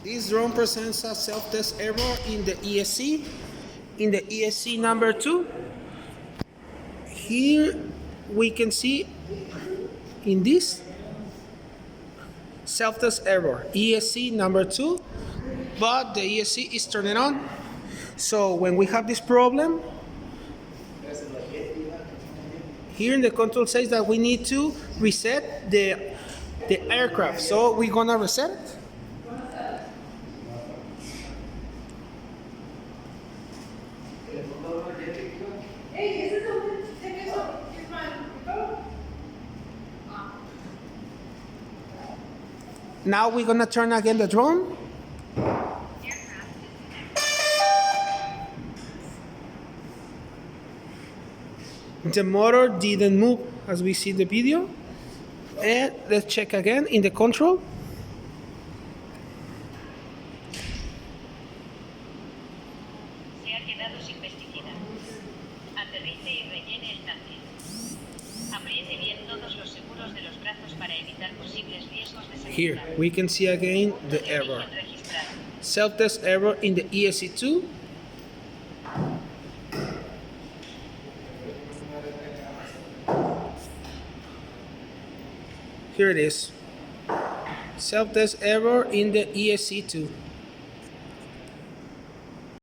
This drone presents a self-test error in the ESC, in the ESC number 2. Here we can see in this self-test error, ESC number 2, but the ESC is turning on. So when we have this problem, here in the control says that we need to reset the aircraft. So we're gonna reset it. Now we're gonna turn again the drone. The motor didn't move as we see the video. And let's check again in the control. Se ha quedado sin pesticida. Aterrice y rellene el tanque. Apriete bien todos los seguros de los brazos para evitar posibles riesgos de seguridad. Here we can see again the error. Self-test error in the ESC2. Here it is. Self-test error in the ESC2.